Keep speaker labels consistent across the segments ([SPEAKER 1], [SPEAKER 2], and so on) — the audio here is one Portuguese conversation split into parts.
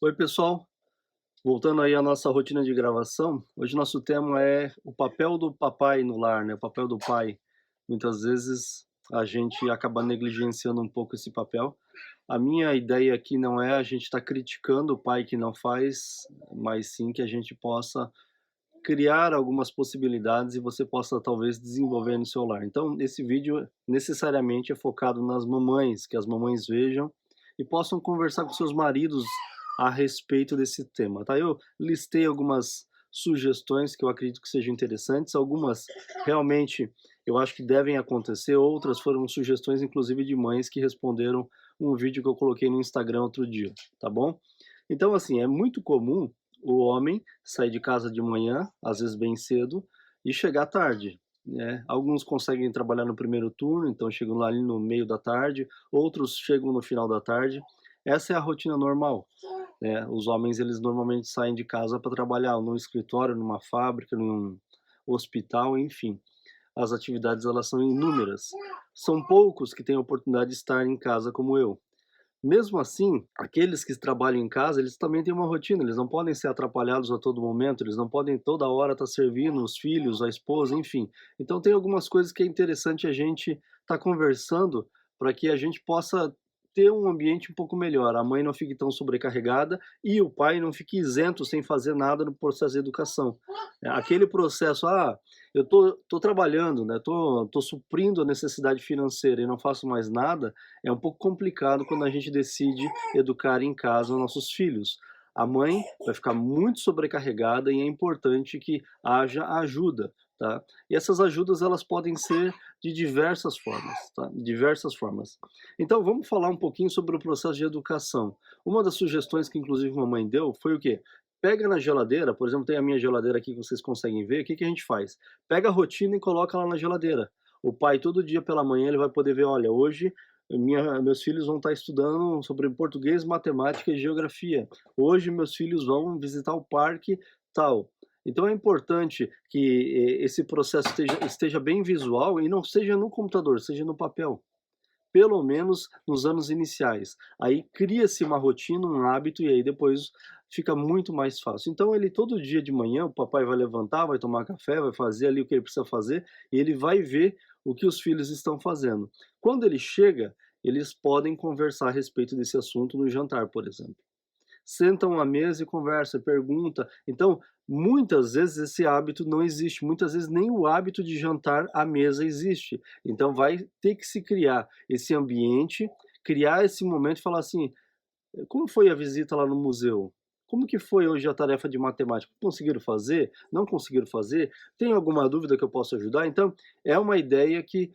[SPEAKER 1] Oi, pessoal. Voltando aí à nossa rotina de gravação, hoje nosso tema é o papel do papai no lar, né? O papel do pai. Muitas vezes a gente acaba negligenciando um pouco esse papel. A minha ideia aqui não é a gente estar criticando o pai que não faz, mas sim que a gente possa criar algumas possibilidades e você possa talvez desenvolver no seu lar. Então, esse vídeo necessariamente é focado nas mamães, que as mamães vejam e possam conversar com seus maridos a respeito desse tema, tá? Eu listei algumas sugestões que eu acredito que sejam interessantes, algumas realmente eu acho que devem acontecer, outras foram sugestões inclusive de mães que responderam um vídeo que eu coloquei no Instagram outro dia, tá bom? Então, assim, é muito comum o homem sair de casa de manhã, às vezes bem cedo, e chegar tarde, né? Alguns conseguem trabalhar no primeiro turno, então chegam lá ali no meio da tarde, outros chegam no final da tarde. Essa é a rotina normal, né? Os homens, eles normalmente saem de casa para trabalhar num escritório, numa fábrica, num hospital, enfim. As atividades, elas são inúmeras. São poucos que têm a oportunidade de estar em casa como eu. Mesmo assim, aqueles que trabalham em casa, eles também têm uma rotina, eles não podem ser atrapalhados a todo momento, eles não podem toda hora estar servindo os filhos, a esposa, enfim. Então tem algumas coisas que é interessante a gente estar conversando para que a gente possa ter um ambiente um pouco melhor, a mãe não fique tão sobrecarregada e o pai não fique isento sem fazer nada no processo de educação. Aquele processo, eu tô trabalhando, né, tô suprindo a necessidade financeira e não faço mais nada, é um pouco complicado quando a gente decide educar em casa os nossos filhos. A mãe vai ficar muito sobrecarregada e é importante que haja ajuda, tá? E essas ajudas, elas podem ser de diversas formas, tá? Diversas formas. Então vamos falar um pouquinho sobre o processo de educação. Uma das sugestões que inclusive mamãe deu foi o quê? Pega na geladeira, por exemplo, tem a minha geladeira aqui que vocês conseguem ver, o que que a gente faz? Pega a rotina e coloca lá na geladeira. O pai todo dia pela manhã ele vai poder ver, olha, hoje meus filhos vão estar estudando sobre português, matemática e geografia. Hoje meus filhos vão visitar o parque tal. Então é importante que esse processo esteja bem visual e não seja no computador, seja no papel. Pelo menos nos anos iniciais. Aí cria-se uma rotina, um hábito e aí depois fica muito mais fácil. Então ele todo dia de manhã, o papai vai levantar, vai tomar café, vai fazer ali o que ele precisa fazer e ele vai ver o que os filhos estão fazendo. Quando ele chega, eles podem conversar a respeito desse assunto no jantar, por exemplo. Sentam à mesa e conversa, pergunta. Então, muitas vezes esse hábito não existe, muitas vezes nem o hábito de jantar à mesa existe. Então vai ter que se criar esse ambiente, criar esse momento e falar assim: como foi a visita lá no museu? Como que foi hoje a tarefa de matemática? Conseguiram fazer? Não conseguiram fazer? Tem alguma dúvida que eu possa ajudar? Então, é uma ideia que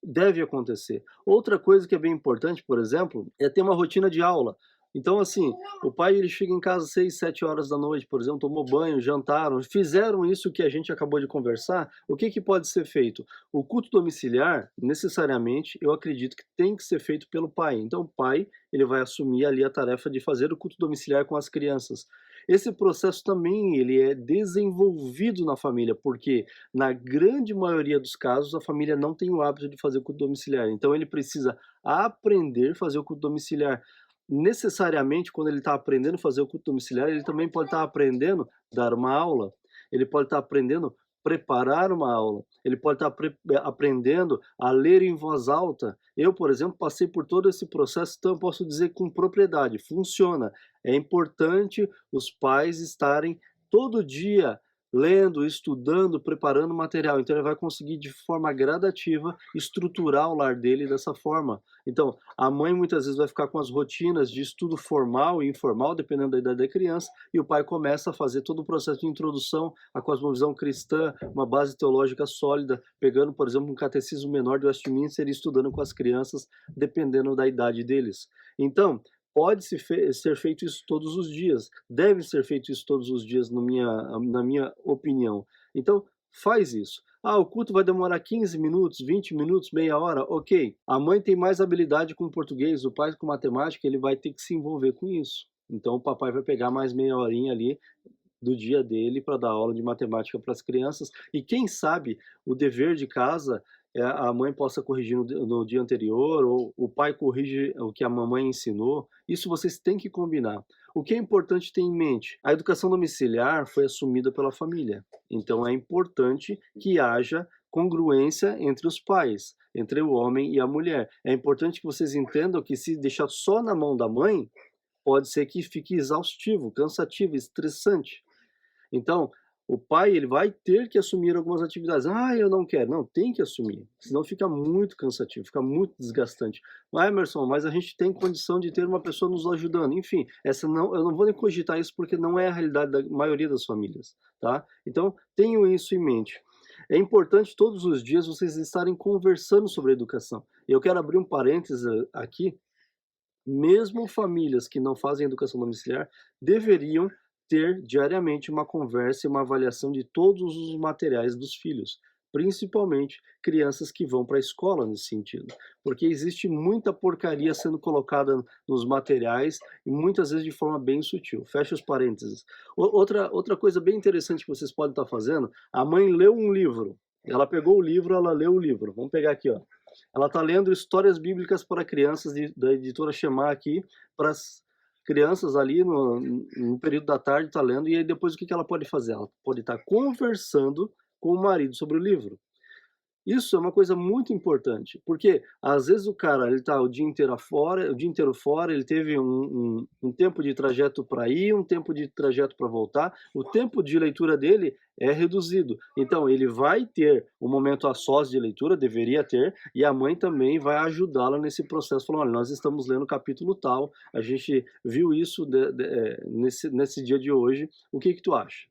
[SPEAKER 1] deve acontecer. Outra coisa que é bem importante, por exemplo, é ter uma rotina de aula. Então, assim, o pai ele chega em casa às 6, 7 horas da noite, por exemplo, tomou banho, jantaram, fizeram isso que a gente acabou de conversar, o que que pode ser feito? O culto domiciliar, necessariamente, eu acredito que tem que ser feito pelo pai. Então, o pai, ele vai assumir ali a tarefa de fazer o culto domiciliar com as crianças. Esse processo também ele é desenvolvido na família, porque na grande maioria dos casos a família não tem o hábito de fazer o culto domiciliar. Então ele precisa aprender a fazer o culto domiciliar. Necessariamente, quando ele está aprendendo a fazer o culto domiciliar, ele também pode estar aprendendo a dar uma aula, ele pode estar aprendendo a preparar uma aula, ele pode estar aprendendo a ler em voz alta. Eu, por exemplo, passei por todo esse processo, então eu posso dizer com propriedade, funciona. É importante os pais estarem todo dia lendo, estudando, preparando material. Então ele vai conseguir de forma gradativa estruturar o lar dele dessa forma. Então, a mãe muitas vezes vai ficar com as rotinas de estudo formal e informal, dependendo da idade da criança, e o pai começa a fazer todo o processo de introdução à cosmovisão cristã, uma base teológica sólida, pegando, por exemplo, um catecismo menor de Westminster e estudando com as crianças, dependendo da idade deles. Então, ser feito isso todos os dias, deve ser feito isso todos os dias, na minha opinião. Então, faz isso. O culto vai demorar 15 minutos, 20 minutos, meia hora, ok. A mãe tem mais habilidade com português, o pai com matemática, ele vai ter que se envolver com isso. Então, o papai vai pegar mais meia horinha ali do dia dele para dar aula de matemática para as crianças. E quem sabe o dever de casa a mãe possa corrigir no dia anterior, ou o pai corrige o que a mamãe ensinou. Isso vocês têm que combinar. O que é importante ter em mente? A educação domiciliar foi assumida pela família, então é importante que haja congruência entre os pais, entre o homem e a mulher. É importante que vocês entendam que se deixar só na mão da mãe, pode ser que fique exaustivo, cansativo, estressante. Então, o pai, ele vai ter que assumir algumas atividades. "Ah, eu não quero". Não, tem que assumir, senão fica muito cansativo, fica muito desgastante. "Ah, Emerson, mas a gente tem condição de ter uma pessoa nos ajudando". Enfim, essa não, eu não vou nem cogitar isso, porque não é a realidade da maioria das famílias, tá? Então, tenham isso em mente. É importante todos os dias vocês estarem conversando sobre educação. Eu quero abrir um parêntese aqui. Mesmo famílias que não fazem educação domiciliar deveriam ter diariamente uma conversa e uma avaliação de todos os materiais dos filhos, principalmente crianças que vão para a escola nesse sentido, porque existe muita porcaria sendo colocada nos materiais e muitas vezes de forma bem sutil. Fecha os parênteses. Outra coisa bem interessante que vocês podem estar fazendo, a mãe leu um livro, ela pegou o livro, ela leu o livro. Vamos pegar aqui, ó. Ela está lendo Histórias Bíblicas para Crianças, da editora Shema aqui, para as crianças ali no período da tarde, está lendo, e aí depois o que ela pode fazer? Ela pode estar conversando com o marido sobre o livro. Isso é uma coisa muito importante, porque às vezes o cara ele tá o dia inteiro fora, ele teve um tempo de trajeto para ir, um tempo de trajeto para voltar, o tempo de leitura dele é reduzido. Então ele vai ter um momento a sós de leitura, deveria ter, e a mãe também vai ajudá-la nesse processo, falando: olha, nós estamos lendo o capítulo tal, a gente viu isso nesse dia de hoje, o que que tu acha?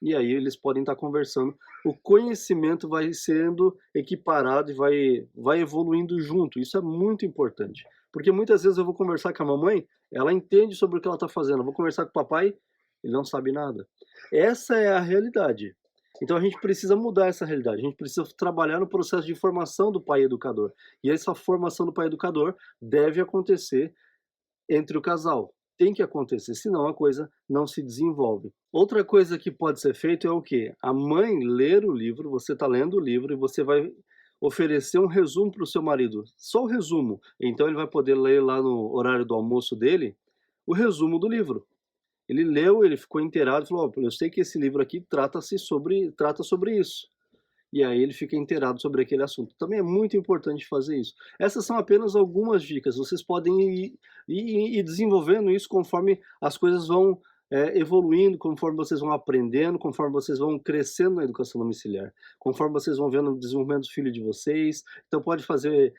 [SPEAKER 1] E aí eles podem estar conversando, o conhecimento vai sendo equiparado e vai evoluindo junto. Isso é muito importante, porque muitas vezes eu vou conversar com a mamãe, ela entende sobre o que ela está fazendo. Eu vou conversar com o papai, ele não sabe nada. Essa é a realidade. Então a gente precisa mudar essa realidade. A gente precisa trabalhar no processo de formação do pai educador. E essa formação do pai educador deve acontecer entre o casal. Tem que acontecer, senão a coisa não se desenvolve. Outra coisa que pode ser feito é o quê? A mãe ler o livro, você está lendo o livro e você vai oferecer um resumo para o seu marido, só o resumo. Então ele vai poder ler lá no horário do almoço dele o resumo do livro. Ele leu, ele ficou inteirado e falou: "Ó, eu sei que esse livro aqui trata sobre isso". E aí ele fica inteirado sobre aquele assunto. Também é muito importante fazer isso. Essas são apenas algumas dicas, vocês podem ir desenvolvendo isso conforme as coisas vão, evoluindo, conforme vocês vão aprendendo, conforme vocês vão crescendo na educação domiciliar, conforme vocês vão vendo o desenvolvimento do filho de vocês. Então pode fazer,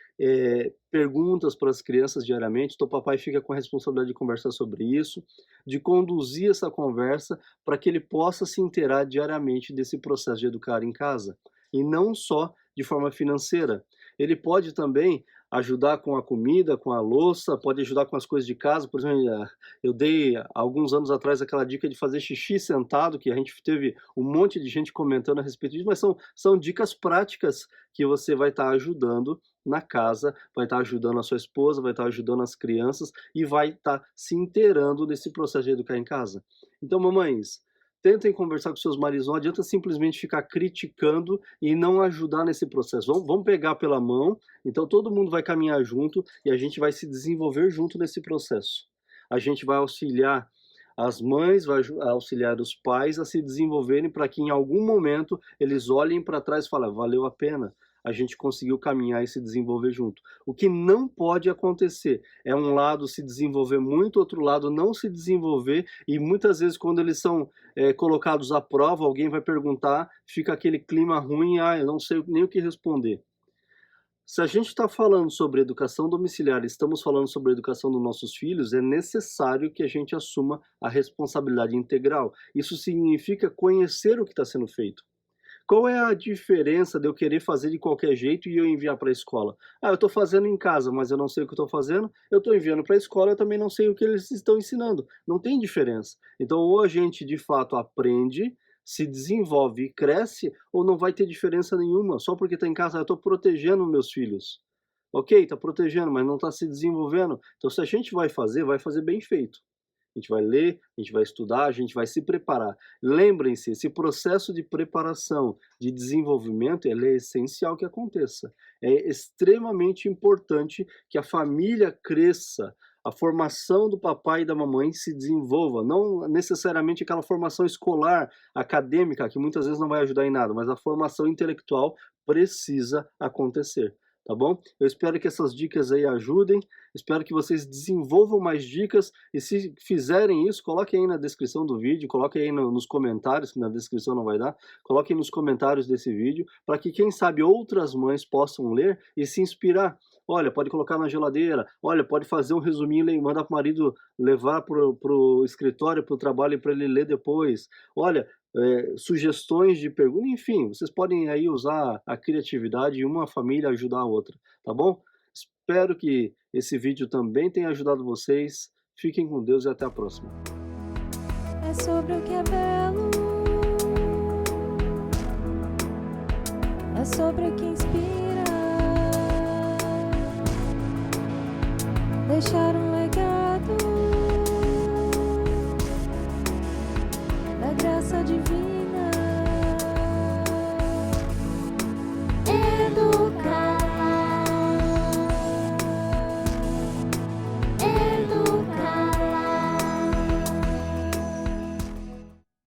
[SPEAKER 1] perguntas para as crianças diariamente, então o papai fica com a responsabilidade de conversar sobre isso, de conduzir essa conversa para que ele possa se inteirar diariamente desse processo de educar em casa e não só de forma financeira. Ele pode também ajudar com a comida, com a louça, pode ajudar com as coisas de casa. Por exemplo, eu dei alguns anos atrás aquela dica de fazer xixi sentado, que a gente teve um monte de gente comentando a respeito disso, mas são dicas práticas que você vai estar ajudando na casa, vai estar ajudando a sua esposa, vai estar ajudando as crianças e vai estar se inteirando nesse processo de educar em casa. Então, mamães, tentem conversar com seus maridos, não adianta simplesmente ficar criticando e não ajudar nesse processo. Vamos pegar pela mão, então todo mundo vai caminhar junto e a gente vai se desenvolver junto nesse processo. A gente vai auxiliar as mães, vai auxiliar os pais a se desenvolverem para que em algum momento eles olhem para trás e falem: valeu a pena, a gente conseguiu caminhar e se desenvolver junto. O que não pode acontecer é um lado se desenvolver muito, outro lado não se desenvolver, e muitas vezes quando eles são colocados à prova, alguém vai perguntar, fica aquele clima ruim, eu não sei nem o que responder. Se a gente está falando sobre educação domiciliar, estamos falando sobre a educação dos nossos filhos, é necessário que a gente assuma a responsabilidade integral. Isso significa conhecer o que está sendo feito. Qual é a diferença de eu querer fazer de qualquer jeito e eu enviar para a escola? Eu estou fazendo em casa, mas eu não sei o que estou fazendo. Eu estou enviando para a escola, eu também não sei o que eles estão ensinando. Não tem diferença. Então, ou a gente de fato aprende, se desenvolve e cresce, ou não vai ter diferença nenhuma. Só porque está em casa, eu estou protegendo meus filhos. Ok, está protegendo, mas não está se desenvolvendo. Então, se a gente vai fazer bem feito. A gente vai ler, a gente vai estudar, a gente vai se preparar. Lembrem-se, esse processo de preparação, de desenvolvimento, ele é essencial que aconteça. É extremamente importante que a família cresça, a formação do papai e da mamãe se desenvolva, não necessariamente aquela formação escolar, acadêmica, que muitas vezes não vai ajudar em nada, mas a formação intelectual precisa acontecer, tá bom? Eu espero que essas dicas aí ajudem, espero que vocês desenvolvam mais dicas, e se fizerem isso, coloquem aí na descrição do vídeo, coloquem aí nos comentários, que na descrição não vai dar, coloquem nos comentários desse vídeo, para que quem sabe outras mães possam ler e se inspirar. Olha, pode colocar na geladeira, olha, pode fazer um resuminho e mandar para o marido levar pro escritório, pro trabalho, para ele ler depois. Olha, sugestões de pergunta, enfim, vocês podem aí usar a criatividade e uma família ajudar a outra, tá bom? Espero que esse vídeo também tenha ajudado vocês. Fiquem com Deus e até a próxima.
[SPEAKER 2] É sobre o que é belo, é sobre o que inspira, deixar um legado da graça divina.